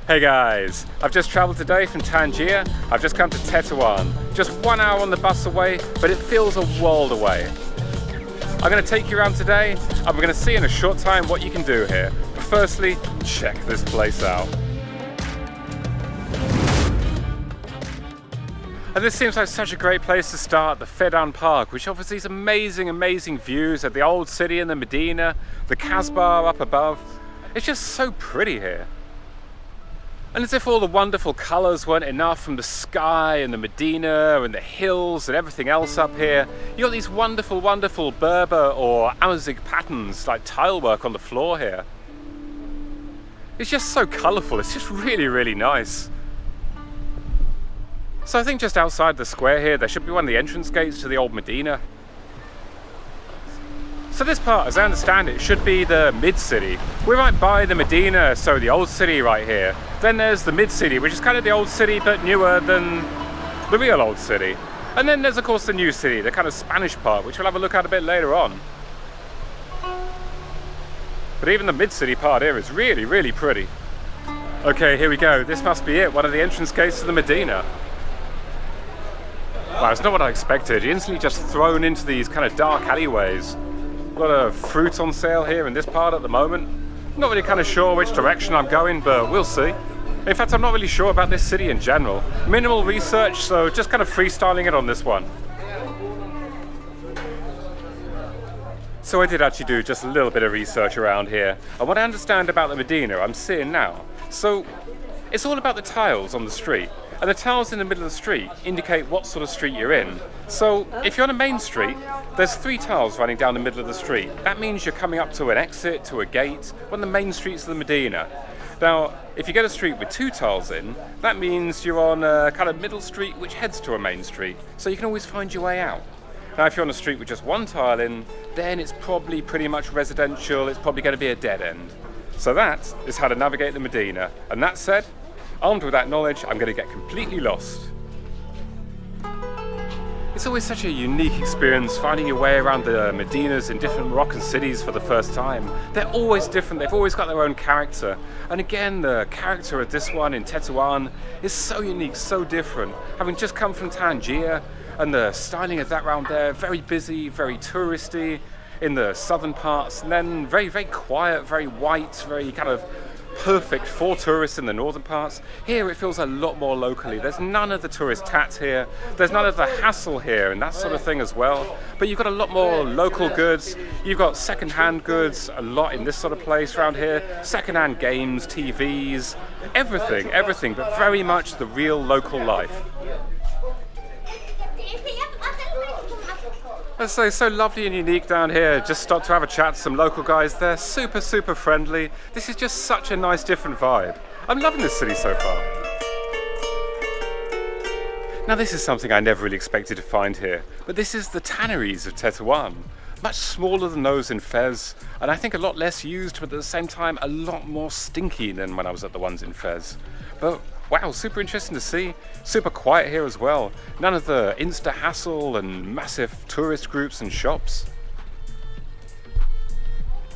Hey guys, I've just travelled today from Tangier. I've just come to Tetouan. Just 1 hour on the bus away, but it feels a world away. I'm going to take you around today, and we're going to see in a short time what you can do here. But firstly, check this place out. And this seems like such a great place to start, the Feddan Park, which offers these amazing views of the old city and the Medina, the Kasbah up above. It's just so pretty here. And as if all the wonderful colours weren't enough from the sky and the Medina and the hills and everything else up here, you got these wonderful Berber or Amazigh patterns like tile work on the floor here. It's just so colourful, it's just really nice. So I think just outside the square here there should be one of the entrance gates to the old Medina. So this part, as I understand it, should be the mid-city. We're right by the Medina, so the old city right here. Then there's the mid-city, which is kind of the old city but newer than the real old city. And then there's of course the new city, the kind of Spanish part, which we'll have a look at a bit later on. But even the mid-city part here is really pretty. Okay, here we go. This must be it, one of the entrance gates to the Medina. Wow, it's not what I expected. You're instantly just thrown into these kind of dark alleyways. A lot of fruit on sale here in this part at the moment. Not really kind of sure which direction I'm going, but we'll see. In fact, I'm not really sure about this city in general. Minimal research, so just kind of freestyling it on this one. So I did actually do just a little bit of research around here. And what I understand about the Medina, I'm seeing now. So it's all about the tiles on the street. And the tiles in the middle of the street indicate what sort of street you're in. So if you're on a main street, there's 3 tiles running down the middle of the street. That means you're coming up to an exit, to a gate, one of the main streets of the Medina. Now, if you get a street with 2 tiles in, that means you're on a kind of middle street which heads to a main street. So you can always find your way out. Now, if you're on a street with just 1 tile in, then it's probably pretty much residential. It's probably going to be a dead end. So that is how to navigate the Medina. And that said, armed with that knowledge, I'm going to get completely lost. It's always such a unique experience finding your way around the Medinas in different Moroccan cities for the first time. They're always different, they've always got their own character. And again, the character of this one in Tetouan is so unique, so different. Having just come from Tangier, and the styling of that round there, very busy, very touristy in the southern parts, and then very quiet, very white, very kind of perfect for tourists in the northern parts. Here it feels a lot more locally. There's none of the tourist tat here. There's none of the hassle here and that sort of thing as well. But you've got a lot more local goods. You've got second-hand goods a lot in this sort of place around here. Second-hand games, TVs, everything, but very much the real local life. It's so lovely and unique down here. Just stopped to have a chat to some local guys. They're super friendly. This is just such a nice different vibe. I'm loving this city so far. Now this is something I never really expected to find here, but this is the tanneries of Tetouan. Much smaller than those in Fez, and I think a lot less used, but at the same time a lot more stinky than when I was at the ones in Fez. But wow, super interesting to see. Super quiet here as well. None of the insta hassle and massive tourist groups and shops.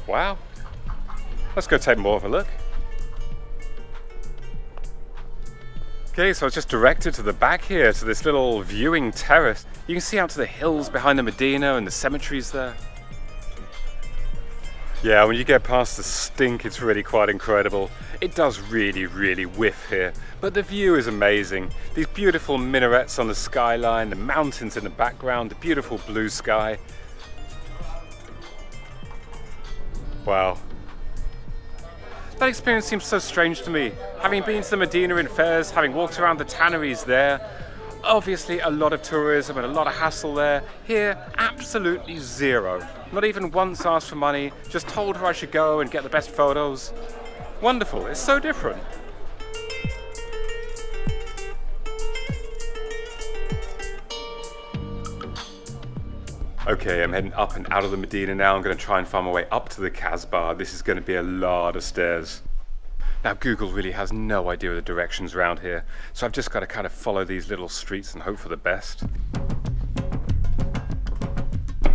Wow. Let's go take more of a look. Okay, so I was just directed to the back here, to this little viewing terrace. You can see out to the hills behind the Medina and the cemeteries there. Yeah, when you get past the stink, it's really quite incredible. It does really whiff here, but the view is amazing. These beautiful minarets on the skyline, the mountains in the background, the beautiful blue sky. Wow. That experience seems so strange to me. Having been to the Medina in Fez, having walked around the tanneries there, obviously a lot of tourism and a lot of hassle there. Here, absolutely zero. Not even once asked for money, just told where I should go and get the best photos. Wonderful, it's so different. Okay, I'm heading up and out of the Medina now. I'm going to try and find my way up to the Kasbah. This is going to be a lot of stairs. Now Google really has no idea of the directions around here, so I've just got to kind of follow these little streets and hope for the best.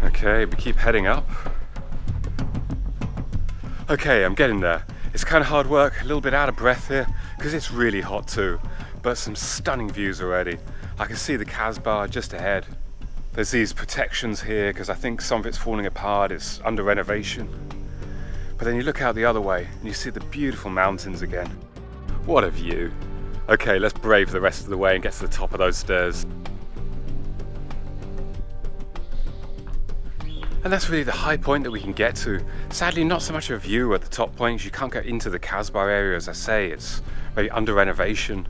Okay, we keep heading up. Okay, I'm getting there. It's kind of hard work, a little bit out of breath here, because it's really hot too, but some stunning views already. I can see the Kasbah just ahead. There's these protections here, because I think some of it's falling apart, it's under renovation. But then you look out the other way, and you see the beautiful mountains again. What a view. Okay, let's brave the rest of the way and get to the top of those stairs. And that's really the high point that we can get to. Sadly, not so much of a view at the top points. You can't get into the Kasbah area, as I say. It's very under renovation.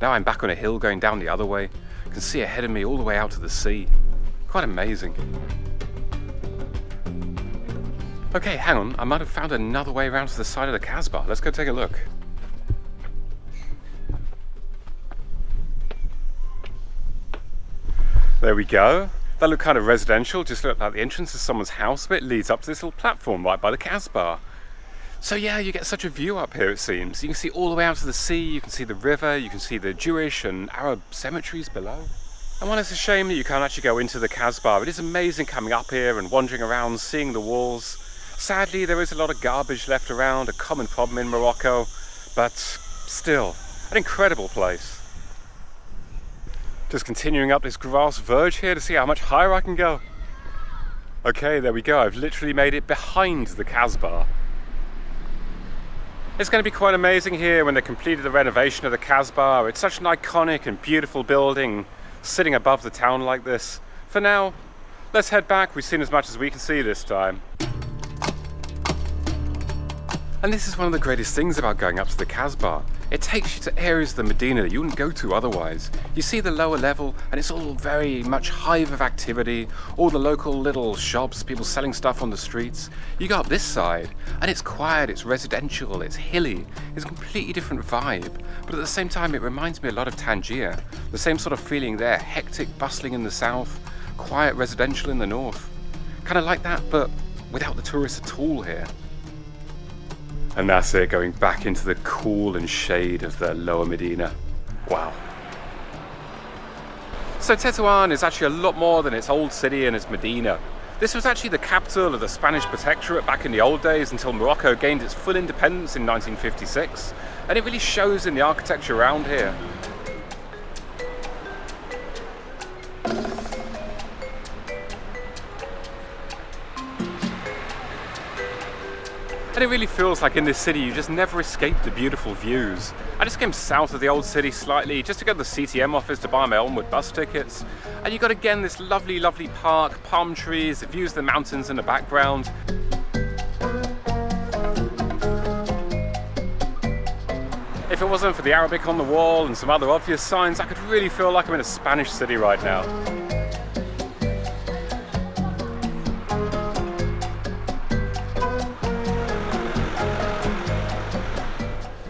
Now I'm back on a hill going down the other way. I can see ahead of me all the way out to the sea. Quite amazing. Okay, hang on. I might have found another way around to the side of the Kasbah. Let's go take a look. There we go. That looked kind of residential, just looked like the entrance to someone's house, but it leads up to this little platform right by the Kasbah. So yeah, you get such a view up here, it seems. You can see all the way out to the sea, you can see the river, you can see the Jewish and Arab cemeteries below. And while it's a shame that you can't actually go into the Kasbah, it is amazing coming up here and wandering around, seeing the walls. Sadly, there is a lot of garbage left around, a common problem in Morocco, but still, an incredible place. Just continuing up this grass verge here to see how much higher I can go. Okay, there we go. I've literally made it behind the Kasbah. It's going to be quite amazing here when they completed the renovation of the Kasbah. It's such an iconic and beautiful building sitting above the town like this. For now, let's head back. We've seen as much as we can see this time. And this is one of the greatest things about going up to the Kasbah. It takes you to areas of the Medina that you wouldn't go to otherwise. You see the lower level and it's all very much hive of activity, all the local little shops, people selling stuff on the streets. You go up this side and it's quiet, it's residential, it's hilly, it's a completely different vibe. But at the same time it reminds me a lot of Tangier. The same sort of feeling there, hectic, bustling in the south, quiet residential in the north. Kind of like that, but without the tourists at all here. And that's it, going back into the cool and shade of the lower Medina. Wow. So Tetouan is actually a lot more than its old city and its Medina. This was actually the capital of the Spanish protectorate back in the old days until Morocco gained its full independence in 1956. And it really shows in the architecture around here. And it really feels like in this city you just never escape the beautiful views. I just came south of the old city slightly just to go to the CTM office to buy my onward bus tickets. And you got again this lovely, lovely park, palm trees, the views of the mountains in the background. If it wasn't for the Arabic on the wall and some other obvious signs, I could really feel like I'm in a Spanish city right now.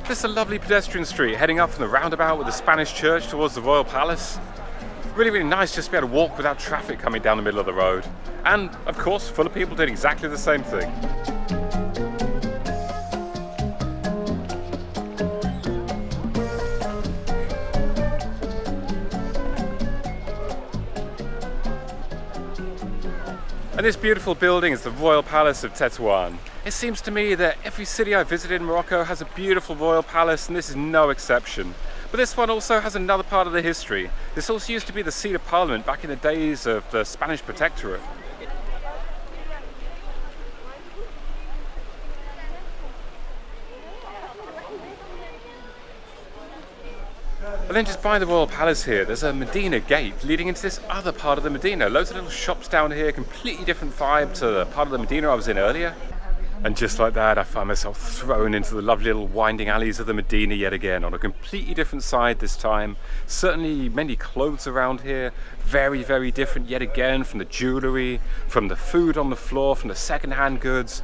This is a lovely pedestrian street heading up from the roundabout with the Spanish church towards the Royal Palace. Really, really nice just to be able to walk without traffic coming down the middle of the road. And, of course, full of people doing exactly the same thing. And this beautiful building is the Royal Palace of Tetouan. It seems to me that every city I visited in Morocco has a beautiful royal palace, and this is no exception. But this one also has another part of the history. This also used to be the seat of parliament back in the days of the Spanish protectorate. And then just by the Royal Palace here, there's a Medina gate leading into this other part of the Medina. Loads of little shops down here, completely different vibe to the part of the Medina I was in earlier. And just like that, I find myself thrown into the lovely little winding alleys of the Medina yet again, on a completely different side this time. Certainly many clothes around here, very, very different yet again, from the jewellery, from the food on the floor, from the second-hand goods.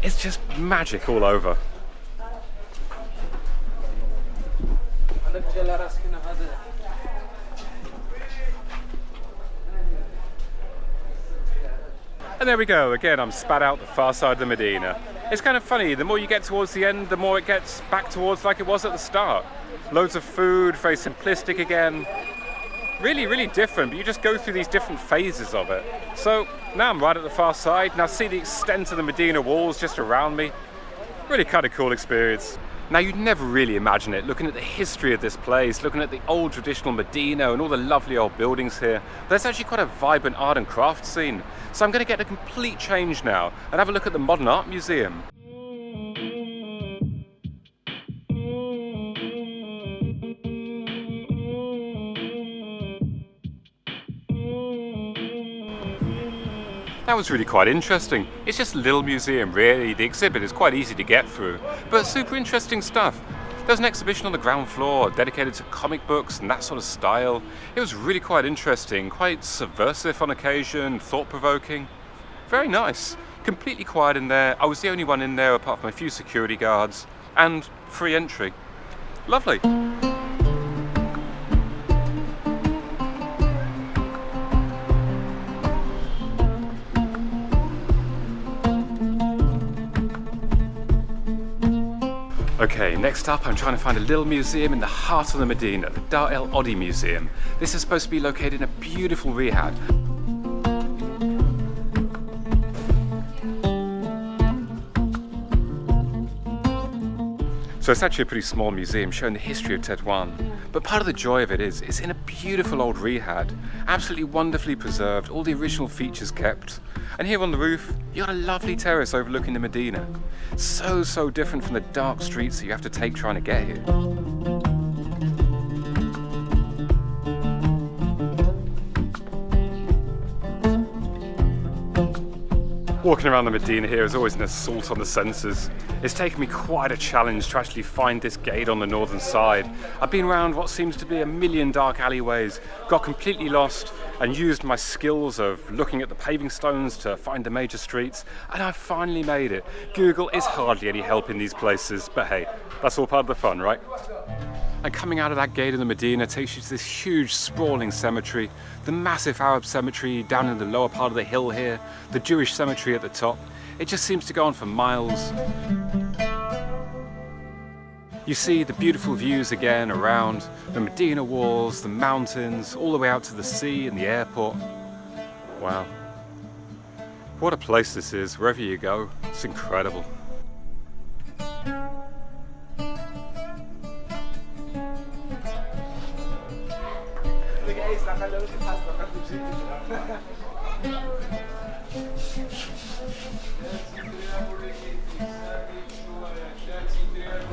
It's just magic all over. And there we go, again I'm spat out the far side of the Medina. It's kind of funny, the more you get towards the end, the more it gets back towards like it was at the start. Loads of food, very simplistic again. Really, really different, but you just go through these different phases of it. So now I'm right at the far side, and I see the extent of the Medina walls just around me. Really kind of cool experience. Now, you'd never really imagine it, looking at the history of this place, looking at the old traditional Medina and all the lovely old buildings here. There's actually quite a vibrant art and craft scene. So I'm going to get a complete change now and have a look at the Modern Art Museum. That was really quite interesting. It's just a little museum really. The exhibit is quite easy to get through, but super interesting stuff. There's an exhibition on the ground floor dedicated to comic books and that sort of style. It was really quite interesting, quite subversive on occasion, thought-provoking. Very nice. Completely quiet in there. I was the only one in there apart from a few security guards, and free entry. Lovely. Okay, next up I'm trying to find a little museum in the heart of the Medina, the Dar El Oddi Museum. This is supposed to be located in a beautiful rehab. So it's actually a pretty small museum showing the history of Tetouan. But part of the joy of it is it's in a beautiful old rehab, absolutely wonderfully preserved, all the original features kept. And here on the roof, you got a lovely terrace overlooking the Medina. So different from the dark streets that you have to take trying to get here. Walking around the Medina here is always an assault on the senses. It's taken me quite a challenge to actually find this gate on the northern side. I've been around what seems to be a million dark alleyways, got completely lost and used my skills of looking at the paving stones to find the major streets, and I finally made it. Google is hardly any help in these places, but hey, that's all part of the fun, right? And coming out of that gate in the Medina takes you to this huge sprawling cemetery, the massive Arab cemetery down in the lower part of the hill here, the Jewish cemetery at the top. It just seems to go on for miles. You see the beautiful views again around the Medina walls, the mountains, all the way out to the sea and the airport. Wow. What a place this is, wherever you go, it's incredible.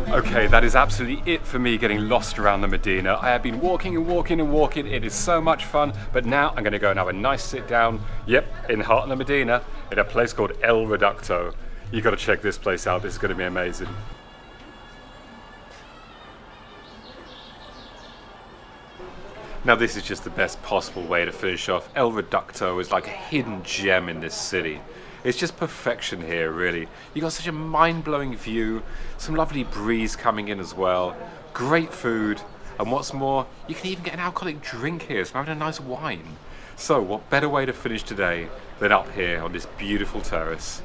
Okay, that is absolutely it for me getting lost around the Medina. I have been walking and walking and walking. It is so much fun, but now I'm going to go and have a nice sit down, yep, in the heart of the Medina, in a place called El Reducto. You got to check this place out. This is going to be amazing. Now this is just the best possible way to finish off. El Reducto is like a hidden gem in this city. It's just perfection here, really. You got such a mind-blowing view, some lovely breeze coming in as well, great food, and what's more, you can even get an alcoholic drink here, so I'm having a nice wine. So what better way to finish today than up here on this beautiful terrace?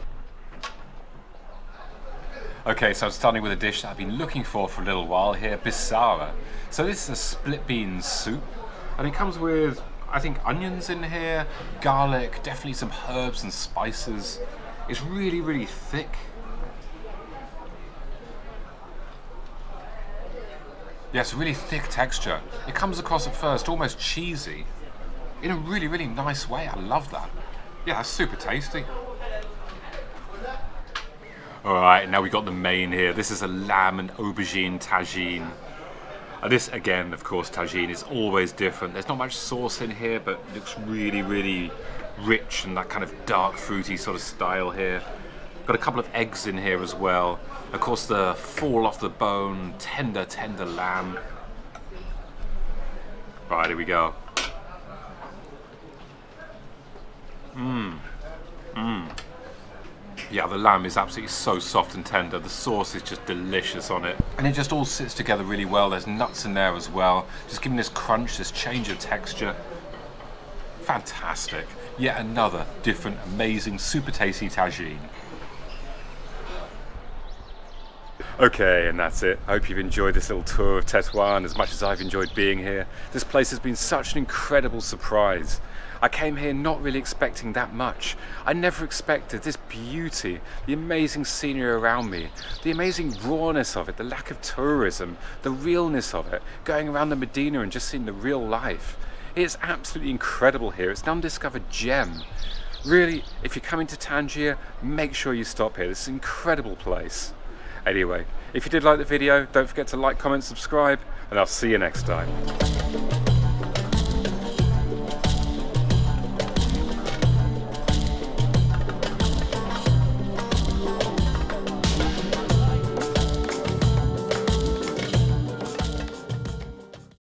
Okay, so I'm starting with a dish that I've been looking for a little while here, bisara. So this is a split bean soup, and it comes with, I think, onions in here, garlic, definitely some herbs and spices. It's really thick. Yeah, it's a really thick texture. It comes across at first almost cheesy, in a really nice way. I love that. Yeah, that's super tasty. Alright, now we got the main here. This is a lamb and aubergine tagine. This, again, of course, tagine is always different. There's not much sauce in here, but it looks really rich and that kind of dark, fruity sort of style here. Got a couple of eggs in here as well. Of course, the fall off the bone, tender lamb. Right, here we go. Yeah, the lamb is absolutely so soft and tender. The sauce is just delicious on it. And it just all sits together really well. There's nuts in there as well. Just giving this crunch, this change of texture. Fantastic. Yet another different, amazing, super tasty tagine. Okay, and that's it. I hope you've enjoyed this little tour of Tetouan as much as I've enjoyed being here. This place has been such an incredible surprise. I came here not really expecting that much. I never expected this beauty, the amazing scenery around me, the amazing rawness of it, the lack of tourism, the realness of it, going around the Medina and just seeing the real life. It's absolutely incredible here. It's an undiscovered gem. Really, if you're coming to Tangier, make sure you stop here. This is an incredible place. Anyway, if you did like the video, don't forget to like, comment, subscribe, and I'll see you next time.